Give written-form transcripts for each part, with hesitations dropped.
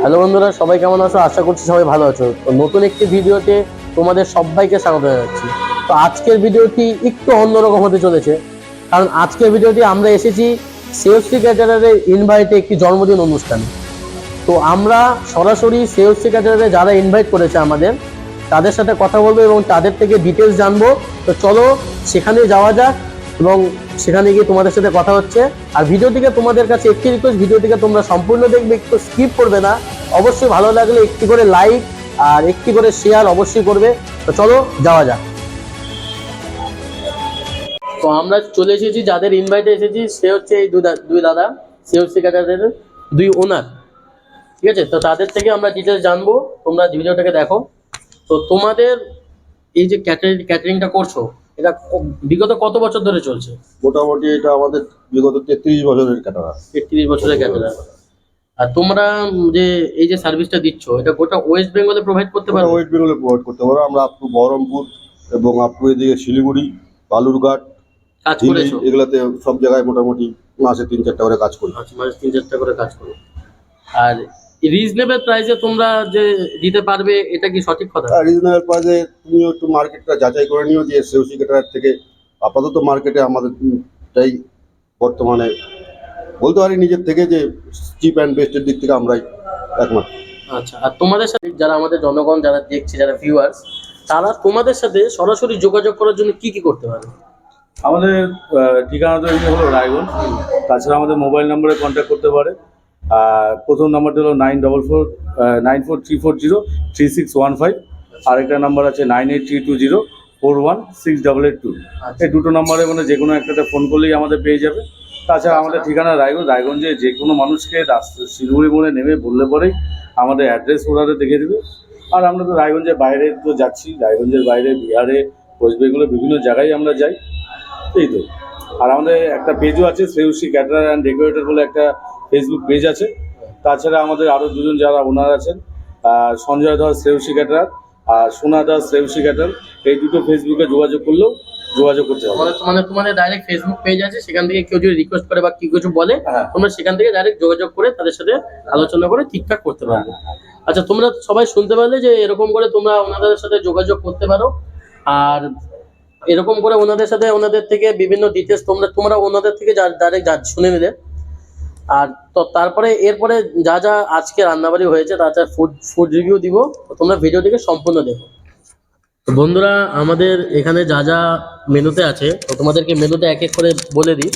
Hello বন্ধুরা, সবাই কেমন আছো? আশা করছি সবাই ভালো আছো। তো নতুন একটি ভিডিওতে তোমাদের সবাইকে স্বাগত জানাচ্ছি। তো আজকের ভিডিওটি একটু অন্যরকম হতে চলেছে, কারণ আজকের ভিডিওটি আমরা এসেছি সেওসি ক্যাটারারের ইনভাইটে একটি জন্মদিন অনুষ্ঠানে। তো আমরা সরাসরি সেওসি ক্যাটারারে যারা ইনভাইট করেছে আমাদের, তাদের সাথে কথা বলবো এবং তাদের থেকে ডিটেলস জানবো। তো চলো সেখানে যাওয়া যাক এবং সেখানে গিয়ে তোমাদের সাথে কথা হচ্ছে। আর ভিডিওটিকে তোমাদের কাছে একটি রিকোয়েস্ট, ভিডিওটিকে তোমরা সম্পূর্ণ দেখবে, একটু স্কিপ করবে না। অবশ্যই ভালো লাগলে একটি করে লাইক আর একটি করে শেয়ার অবশ্যই করবে। তো চলো যাওয়া যাক। তো আমরা চলে এসেছি, যাদের ইনভাইটে এসেছি সে হচ্ছে এই দুই দাদা, সেওসি ক্যাটারারের দুই ওনার। ঠিক আছে, তো তাদের থেকে আমরা ডিটেলস জানবো। তোমরা ভিডিওটাকে দেখো। তো তোমাদের এই যে ক্যাটারিংটা করছো, এটা বিগত কত বছর ধরে চলছে? মোটামুটি এটা আমাদের বিগত 33 বছরের ক্যাটারা। 33 বছরের ক্যাটারার। আর তোমরা যে এই যে সার্ভিসটা দিচ্ছ, এটা গোটা ওয়েস্ট বেঙ্গলে প্রোভাইড করতে পারো? ওয়েস্ট বেঙ্গলে প্রোভাইড করতে পারো। আমরা আপ টু বহরমপুর এবং আপ টু এদিকে শিলিগুড়ি, বালুরঘাট, কাজ দিল্লি, করেছো? এগুলাতে সব জায়গায় মোটামুটি মাসে 3-4টা করে কাজ করি। আচ্ছা, মাসে 3-4টা করে কাজ করো। আর রিজনেবল প্রাইসে তোমরা যে দিতে পারবে, এটা কি সঠিক কথা? রিজনেবল প্রাইসে তুমিও একটু মার্কেটটা যাচাই করে নিও যে সেওসি ক্যাটারার থেকে আপাতত মার্কেটে আমাদের টাই বর্তমানে বলতে পারি নিজের থেকে যে চিপ অ্যান্ড বেস্টের দিক থেকে আমরাই একমাত্র। আচ্ছা, আর তোমাদের সাথে যারা আমাদের জনগণ যারা দেখছে, যারা ভিউয়ার্স, তারা তোমাদের সাথে সরাসরি যোগাযোগ করার জন্য কি কি করতে পারে? আমাদের ঠিকানা তো এমনি হলো রায়গঞ্জ। তাছাড়া আমাদের মোবাইল নম্বরে কন্ট্যাক্ট করতে পারে। প্রথম নাম্বারটা হলো 9494340361 আরেকটা নাম্বার আছে 9832041688 এই দুটো নাম্বারে মানে যে কোনো একটাতে ফোন করলেই আমাদের পেয়ে যাবে। তাছাড়া আমাদের ঠিকানা রায়গঞ্জে যে কোনো মানুষকে শিলিগুড়ি মোড়ে নেমে বললে পরেই আমাদের অ্যাড্রেস ওনারা দেখে দেবে। আর আমরা তো রায়গঞ্জের বাইরে তো যাচ্ছি, রায়গঞ্জের বাইরে বিহারে, ওয়েস্ট বেঙ্গলে বিভিন্ন জায়গায় আমরা যাই, এই তো। আর আমাদের একটা পেজও আছে, সেওসি ক্যাটারার অ্যান্ড ডেকোরেটর বলে একটা ফেসবুক পেজ আছে। তাছাড়া আমাদের আরও দুজন যারা ওনার আছেন, সঞ্জয় দাস সেওসি ক্যাটারার আর সোনা দাস সেওসি ক্যাটার, এই দুটো ফেসবুকে যোগাযোগ করলেও যোগাযোগ করতে হবে। মানে তোমাদের ডাইরেক্ট ফেসবুক পেজ আছে, সেখান থেকে কেউ যদি রিকোয়েস্ট করে বা কি কিছু বলে, হ্যাঁ। তোমরা সেখান থেকে ডাইরেক্ট যোগাযোগ করে তাদের সাথে আলোচনা করে ঠিকঠাক করতে পারবে। আচ্ছা, তোমরা সবাই শুনতে পারলে যে এরকম করে তোমরা ওনাদের সাথে যোগাযোগ করতে পারো। আর এরকম করে ওনাদের থেকে বিভিন্ন ডিটেলস তোমরা ওনাদের থেকে ডাইরেক্ট শুনে নিলে। আর তো তারপরে এরপরে যা যা আজকে রান্নাবাড়ি হয়েছে, তাছাড়া ফুড রিভিউ দিব। তো তোমরা ভিডিওটিকে সম্পূর্ণ দেখো। তো বন্ধুরা, আমাদের এখানে যা যা মেনুতে আছে, তো তোমাদেরকে মেনুতে এক এক করে বলে দিই।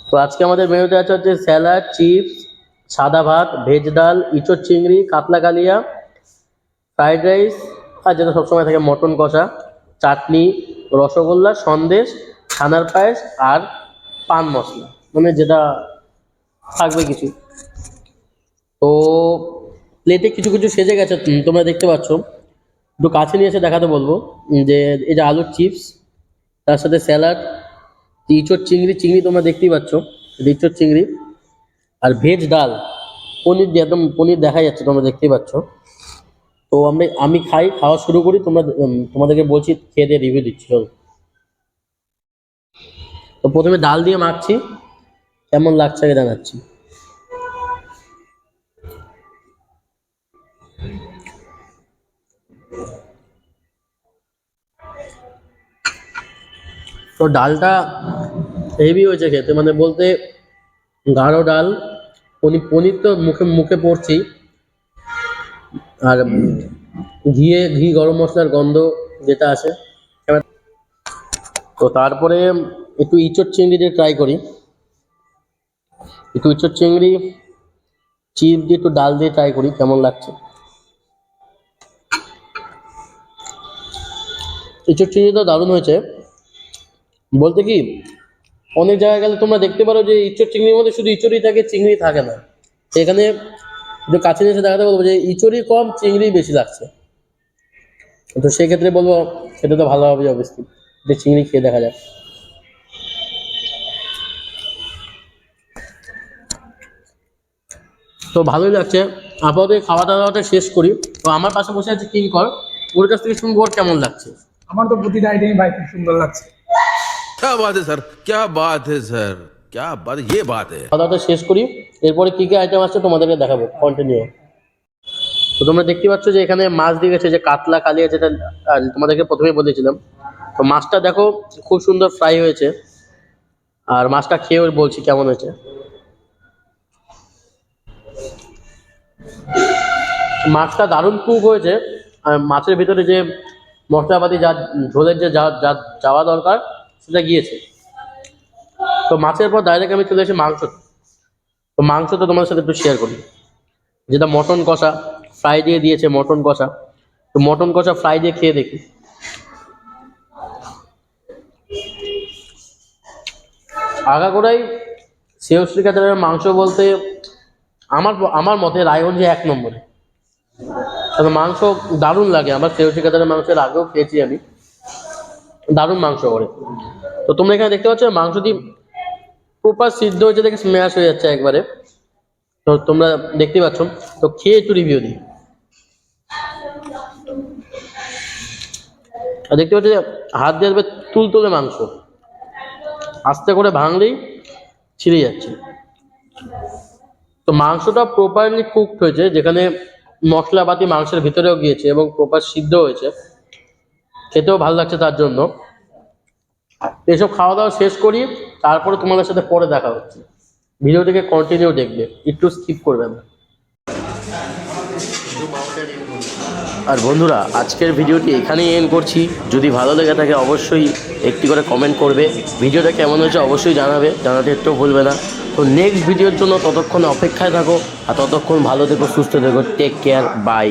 তো আজকে আমাদের মেনুতে আছে হচ্ছে স্যালাড, চিপস, সাদা ভাত, ভেজ ডাল, ইঁচড় চিংড়ি, কাতলা কালিয়া, ফ্রাইড রাইস, আর যেটা সবসময় থাকে মটন কষা, চাটনি, রসগোল্লা, সন্দেশ, ছানার পায়েস আর পান মশলা, মানে যেটা থাকবে কিছু। তো প্লেটে কিছু কিছু সেজে গেছে, তোমরা দেখতে পাচ্ছ। একটু কাছে নিয়ে এসে দেখাতে বলবো যে এই যে আলুর চিপস, তার সাথে স্যালাড, ইঁচড় চিংড়ি তোমরা দেখতেই পাচ্ছ, ইঁচড় চিংড়ি, আর ভেজ ডাল, পনির দিয়ে একদম পনির দেখা যাচ্ছে, তোমরা দেখতেই পাচ্ছ। তো আমি খাওয়া শুরু করি, তোমাদেরকে বলছি, খেয়ে দিয়ে রিভিউ দিচ্ছি। চলো। তো প্রথমে ডাল দিয়ে মাখছি, কেমন লাগছে আগে জানাচ্ছি। তো ডালটা হেভি হয়েছে খেতে, মানে বলতে গাঢ় ডাল। পনির তো মুখে মুখে পড়ছি, আর ঘি গরম মশলার গন্ধ যেটা আছে। তো তারপরে একটু ইঁচড় চিংড়ি দিয়ে ট্রাই করি। একটু ইঁচড় চিংড়ি চিপ দিয়ে একটু ডাল দিয়ে ট্রাই করি, কেমন লাগছে। ইঁচড় চিংড়ি তো দারুণ হয়েছে। বলতে কি, অনেক জায়গায় গেলে তোমরা দেখতে পারো যে ইঁচড় চিংড়ির মধ্যে শুধু ইঁচড়ই থাকে, চিংড়ি থাকে না। এখানে একটু কাছে নিয়ে এসে দেখাতে বলবো যে ইঁচড়ই কম, চিংড়ি বেশি লাগছে। তো সেক্ষেত্রে বলবো সেটা তো ভালো হবে অবশ্যই, যে চিংড়ি খেয়ে দেখা যায়। তো ভালোই লাগছে। আপাতত খাওয়া দাওয়াটা শেষ করি। তো আমার পাশে বসে আছে কিঙ্কর, ওর কাছ থেকে শুনবো ওর কেমন লাগছে। আমার তো প্রতিটা আইটেমই ভাই খুব সুন্দর লাগছে। क्या बात है सर, क्या बात है सर, क्या बात, ये बात है। খাওয়া দাওয়াটা শেষ করি, এরপরে কি কি আইটেম আছে তোমাদেরকে দেখাবো, কন্টিনিউ। তো তোমরা দেখতে পাচ্ছ যে এখানে মাছ দিয়ে গেছে, যে কাতলা কালিয়া, যেটা তোমাদেরকে প্রথমেই বলেছিলাম। তো মাছটা দেখো খুব সুন্দর ফ্রাই হয়েছে, আর মাছটা খেয়েও বলছি কেমন হয়েছে। মাছটা দারুণ কুক হয়েছে, আর মাছের ভিতরে যে মশলাপাতি যা ঝোলের যে যা যাওয়া দরকার সেটা গিয়েছে। তো মাছের পর ডাইরেক্ট আমি চলে এসেছি মাংস। তো মাংসটা তোমাদের সাথে একটু শেয়ার করি, যেটা মটন কষা ফ্রাই দিয়ে দিয়েছে, মটন কষা। তো মটন কষা ফ্রাই দিয়ে খেয়ে দেখি। আগাগোড়াই সেও শ্রীকাচারের মাংস বলতে আমার মতে রায়গঞ্জে 1 নম্বরে। তবে মাংস দারুণ লাগে আমার, সেও শ্রীকাচারের মাংসের আগেও খেয়েছি আমি, দারুণ মাংস করে। তো তোমরা এখানে দেখতে পাচ্ছ মাংসটি প্রপার সিদ্ধ হয়েছে, দেখে স্ম্যাশ হয়ে যাচ্ছে একবারে। তো তোমরা দেখতে পাচ্ছ। তো খেয়ে একটু রিভিউ দিই। আর দেখতে পাচ্ছ যে হাত দিয়ে আসবে তুলতুলে মাংস, আস্তে করে ভাঙলেই ছিঁড়ে যাচ্ছে। তো মাংসটা প্রপারলি কুকড হয়েছে, যেখানে মশলাপাতি মাংসের ভিতরেও গিয়েছে এবং প্রপার সিদ্ধ হয়েছে, খেতেও ভালো লাগছে তার জন্য। এসব খাওয়া দাওয়া শেষ করি, তারপরে তোমাদের সাথে পরে দেখা হচ্ছে। ভিডিওটিকে কন্টিনিউ দেখবে, একটু স্কিপ করবে না। আর বন্ধুরা, আজকের ভিডিওটি এখানেই এন্ড করছি। যদি ভালো লেগে থাকে অবশ্যই একটি করে কমেন্ট করবে। ভিডিওটা কেমন হয়েছে অবশ্যই জানাতে একটু ভুলবে না। তো নেক্সট ভিডিওর জন্য ততক্ষণ অপেক্ষায় থাকো, আর ততক্ষণ ভালো থেকো, সুস্থ থেকো। Take care, by.